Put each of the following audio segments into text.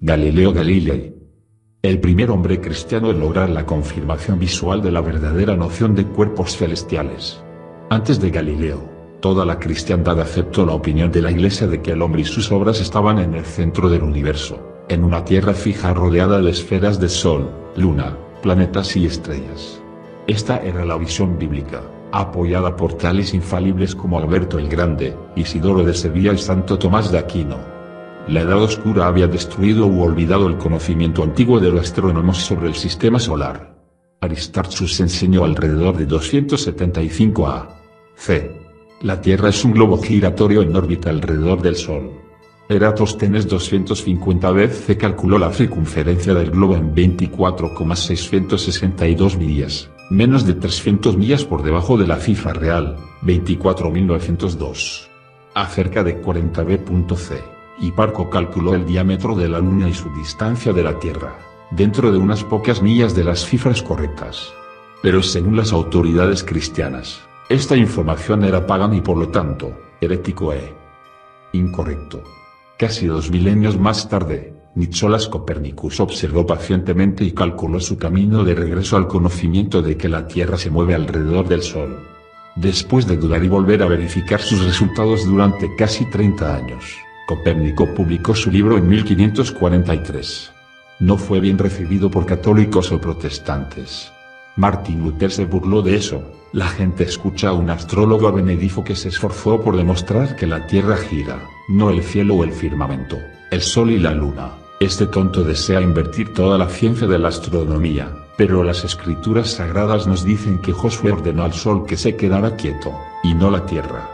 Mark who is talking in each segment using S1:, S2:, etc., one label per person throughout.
S1: Galileo Galilei. El primer hombre cristiano en lograr la confirmación visual de la verdadera noción de cuerpos celestiales. Antes de Galileo, toda la cristiandad aceptó la opinión de la Iglesia de que el hombre y sus obras estaban en el centro del universo, en una tierra fija rodeada de esferas de sol, luna, planetas y estrellas. Esta era la visión bíblica, apoyada por tales infalibles como Alberto el Grande, Isidoro de Sevilla y Santo Tomás de Aquino. La Edad Oscura había destruido u olvidado el conocimiento antiguo de los astrónomos sobre el sistema solar. Aristarchus enseñó alrededor de 275 a.C. La Tierra es un globo giratorio en órbita alrededor del Sol. Eratosthenes 250 BC calculó la circunferencia del globo en 24,662 millas, menos de 300 millas por debajo de la cifra real, 24.902. A cerca de 40 b.c. Hiparco calculó el diámetro de la Luna y su distancia de la Tierra, dentro de unas pocas millas de las cifras correctas. Pero según las autoridades cristianas, esta información era pagana y por lo tanto, herético e incorrecto. Casi 2 milenios más tarde, Nicolás Copérnicus observó pacientemente y calculó su camino de regreso al conocimiento de que la Tierra se mueve alrededor del Sol. Después de dudar y volver a verificar sus resultados durante casi 30 años, Copérnico publicó su libro en 1543. No fue bien recibido por católicos o protestantes. Martín Lutero se burló de eso. La gente escucha a un astrólogo benedicto que se esforzó por demostrar que la Tierra gira, no el cielo o el firmamento, el Sol y la Luna. Este tonto desea invertir toda la ciencia de la astronomía, pero las escrituras sagradas nos dicen que Josué ordenó al Sol que se quedara quieto, y no la Tierra.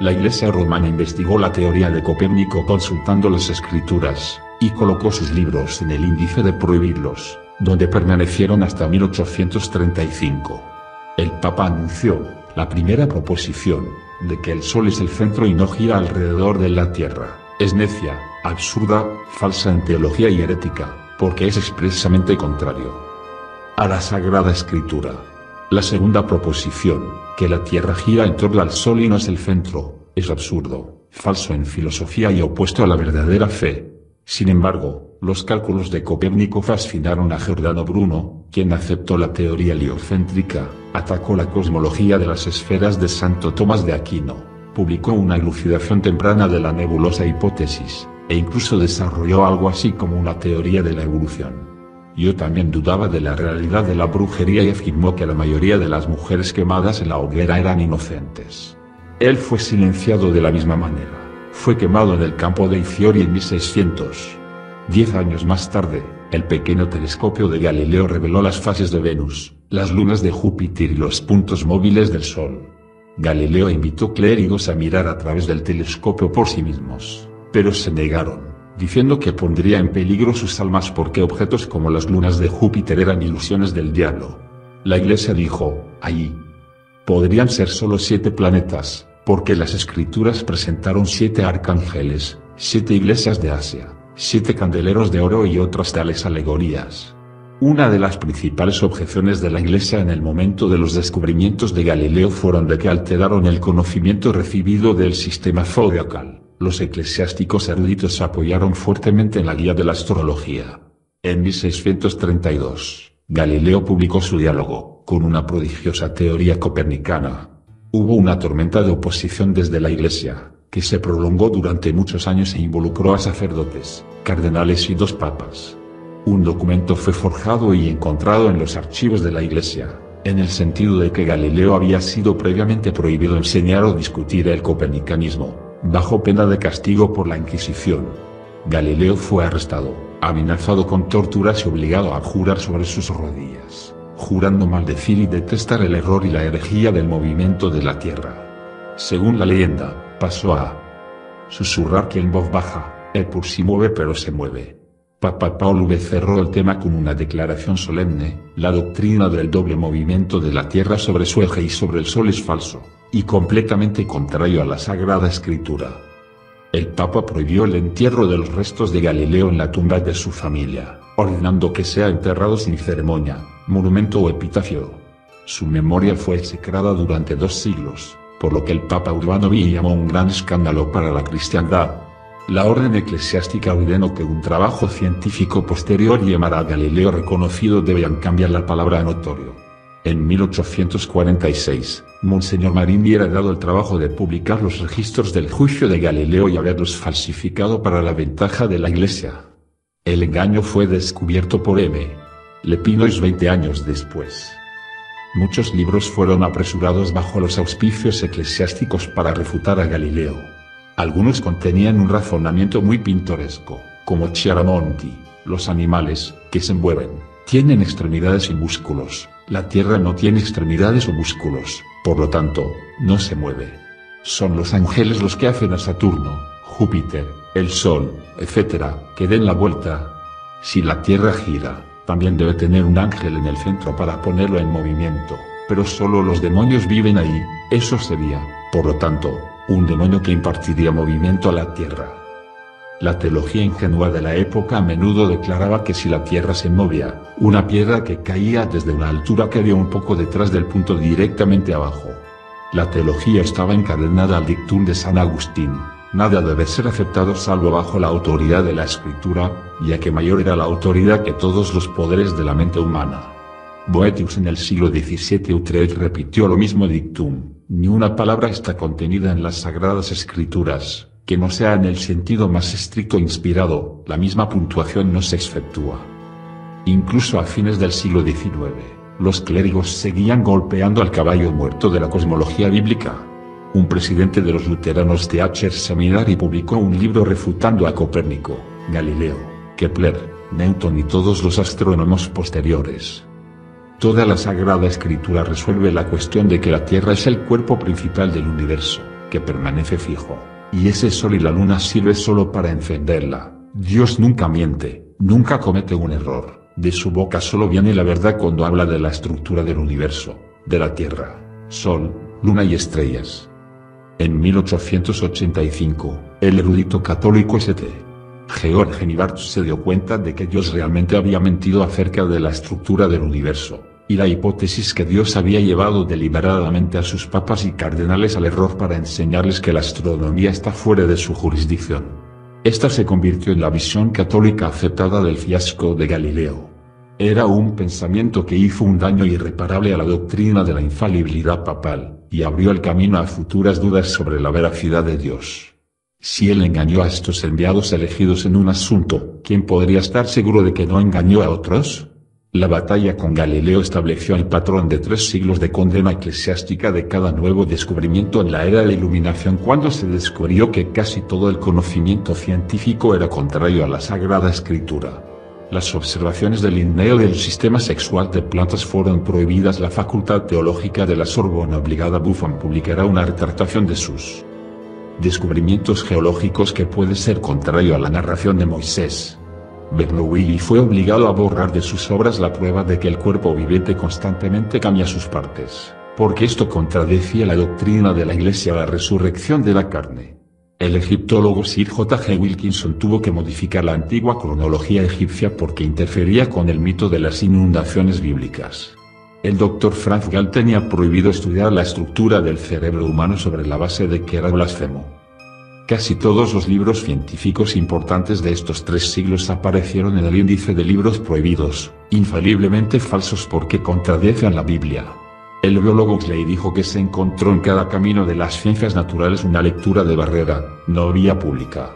S1: La Iglesia romana investigó la teoría de Copérnico consultando las escrituras, y colocó sus libros en el índice de prohibirlos, donde permanecieron hasta 1835. El Papa anunció, la primera proposición, de que el Sol es el centro y no gira alrededor de la Tierra, es necia, absurda, falsa en teología y herética, porque es expresamente contrario a la Sagrada Escritura. La segunda proposición, que la Tierra gira en torno al Sol y no es el centro, es absurdo, falso en filosofía y opuesto a la verdadera fe. Sin embargo, los cálculos de Copérnico fascinaron a Giordano Bruno, quien aceptó la teoría heliocéntrica, atacó la cosmología de las esferas de Santo Tomás de Aquino, publicó una elucidación temprana de la nebulosa hipótesis, e incluso desarrolló algo así como una teoría de la evolución. Yo también dudaba de la realidad de la brujería y afirmó que la mayoría de las mujeres quemadas en la hoguera eran inocentes. Él fue silenciado de la misma manera. Fue quemado en el campo de Ifiori en 1600. 10 años más tarde, el pequeño telescopio de Galileo reveló las fases de Venus, las lunas de Júpiter y los puntos móviles del Sol. Galileo invitó clérigos a mirar a través del telescopio por sí mismos, pero se negaron, diciendo que pondría en peligro sus almas porque objetos como las lunas de Júpiter eran ilusiones del diablo. La Iglesia dijo, allí podrían ser solo 7 planetas, porque las escrituras presentaron 7 arcángeles, 7 iglesias de Asia, 7 candeleros de oro y otras tales alegorías. Una de las principales objeciones de la Iglesia en el momento de los descubrimientos de Galileo fueron de que alteraron el conocimiento recibido del sistema zodiacal. Los eclesiásticos eruditos se apoyaron fuertemente en la guía de la astrología. En 1632, Galileo publicó su diálogo, con una prodigiosa teoría copernicana. Hubo una tormenta de oposición desde la Iglesia, que se prolongó durante muchos años e involucró a sacerdotes, cardenales y 2 papas. Un documento fue forjado y encontrado en los archivos de la Iglesia, en el sentido de que Galileo había sido previamente prohibido enseñar o discutir el copernicanismo, bajo pena de castigo por la Inquisición. Galileo fue arrestado, amenazado con torturas y obligado a jurar sobre sus rodillas, jurando maldecir y detestar el error y la herejía del movimiento de la Tierra. Según la leyenda, pasó a susurrar que en voz baja, el por sí mueve pero se mueve. Papa Paulo V cerró el tema con una declaración solemne: la doctrina del doble movimiento de la Tierra sobre su eje y sobre el Sol es falso, y completamente contrario a la Sagrada Escritura. El Papa prohibió el entierro de los restos de Galileo en la tumba de su familia, ordenando que sea enterrado sin ceremonia, monumento o epitafio. Su memoria fue execrada durante 2 siglos, por lo que el Papa Urbano V llamó un gran escándalo para la cristiandad. La orden eclesiástica ordenó que un trabajo científico posterior llamara a Galileo reconocido debían cambiar la palabra notorio. En 1846, Monseñor Marini era dado el trabajo de publicar los registros del juicio de Galileo y haberlos falsificado para la ventaja de la Iglesia. El engaño fue descubierto por M. Lepinois 20 años después. Muchos libros fueron apresurados bajo los auspicios eclesiásticos para refutar a Galileo. Algunos contenían un razonamiento muy pintoresco, como Chiaramonti: los animales, que se mueven, tienen extremidades y músculos, la Tierra no tiene extremidades o músculos, por lo tanto, no se mueve. Son los ángeles los que hacen a Saturno, Júpiter, el Sol, etc., que den la vuelta. Si la Tierra gira, también debe tener un ángel en el centro para ponerlo en movimiento, pero solo los demonios viven ahí, eso sería, por lo tanto, un demonio que impartiría movimiento a la Tierra. La teología ingenua de la época a menudo declaraba que si la Tierra se movía, una piedra que caía desde una altura caería un poco detrás del punto directamente abajo. La teología estaba encadenada al dictum de San Agustín: nada debe ser aceptado salvo bajo la autoridad de la Escritura, ya que mayor era la autoridad que todos los poderes de la mente humana. Boethius en el siglo XVII Utrecht repitió lo mismo dictum: ni una palabra está contenida en las Sagradas Escrituras, que no sea en el sentido más estricto inspirado, la misma puntuación no se exceptúa. Incluso a fines del siglo XIX, los clérigos seguían golpeando al caballo muerto de la cosmología bíblica. Un presidente de los luteranos de H. Seminari publicó un libro refutando a Copérnico, Galileo, Kepler, Newton y todos los astrónomos posteriores. Toda la Sagrada Escritura resuelve la cuestión de que la Tierra es el cuerpo principal del universo, que permanece fijo, y ese sol y la luna sirve solo para encenderla. Dios nunca miente, nunca comete un error, de su boca solo viene la verdad cuando habla de la estructura del universo, de la Tierra, Sol, Luna y estrellas. En 1885, el erudito católico St. George Nibart se dio cuenta de que Dios realmente había mentido acerca de la estructura del universo, y la hipótesis que Dios había llevado deliberadamente a sus papas y cardenales al error para enseñarles que la astronomía está fuera de su jurisdicción. Esta se convirtió en la visión católica aceptada del fiasco de Galileo. Era un pensamiento que hizo un daño irreparable a la doctrina de la infalibilidad papal, y abrió el camino a futuras dudas sobre la veracidad de Dios. Si él engañó a estos enviados elegidos en un asunto, ¿quién podría estar seguro de que no engañó a otros? La batalla con Galileo estableció el patrón de 3 siglos de condena eclesiástica de cada nuevo descubrimiento en la era de la Iluminación, cuando se descubrió que casi todo el conocimiento científico era contrario a la Sagrada Escritura. Las observaciones de Linneo del sistema sexual de plantas fueron prohibidas. La Facultad Teológica de la Sorbona obligada a Buffon publicará una retractación de sus descubrimientos geológicos que puede ser contrario a la narración de Moisés. Bernoulli fue obligado a borrar de sus obras la prueba de que el cuerpo viviente constantemente cambia sus partes, porque esto contradecía la doctrina de la Iglesia a la resurrección de la carne. El egiptólogo Sir J. G. Wilkinson tuvo que modificar la antigua cronología egipcia porque interfería con el mito de las inundaciones bíblicas. El Dr. Franz Gall tenía prohibido estudiar la estructura del cerebro humano sobre la base de que era blasfemo. Casi todos los libros científicos importantes de estos 3 siglos aparecieron en el índice de libros prohibidos, infaliblemente falsos porque contradecen la Biblia. El biólogo Clay dijo que se encontró en cada camino de las ciencias naturales una lectura de barrera, no vía pública.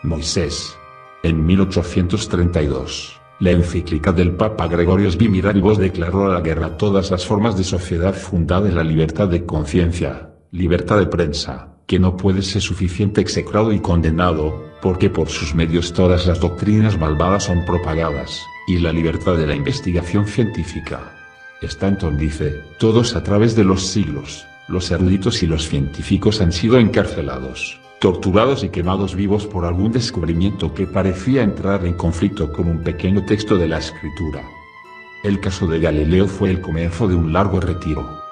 S1: Moisés. En 1832, la encíclica del Papa Gregorio Vimiralvos declaró la guerra a todas las formas de sociedad fundada en la libertad de conciencia, libertad de prensa, que no puede ser suficiente execrado y condenado, porque por sus medios todas las doctrinas malvadas son propagadas, y la libertad de la investigación científica. Stanton dice, todos a través de los siglos, los eruditos y los científicos han sido encarcelados, torturados y quemados vivos por algún descubrimiento que parecía entrar en conflicto con un pequeño texto de la Escritura. El caso de Galileo fue el comienzo de un largo retiro.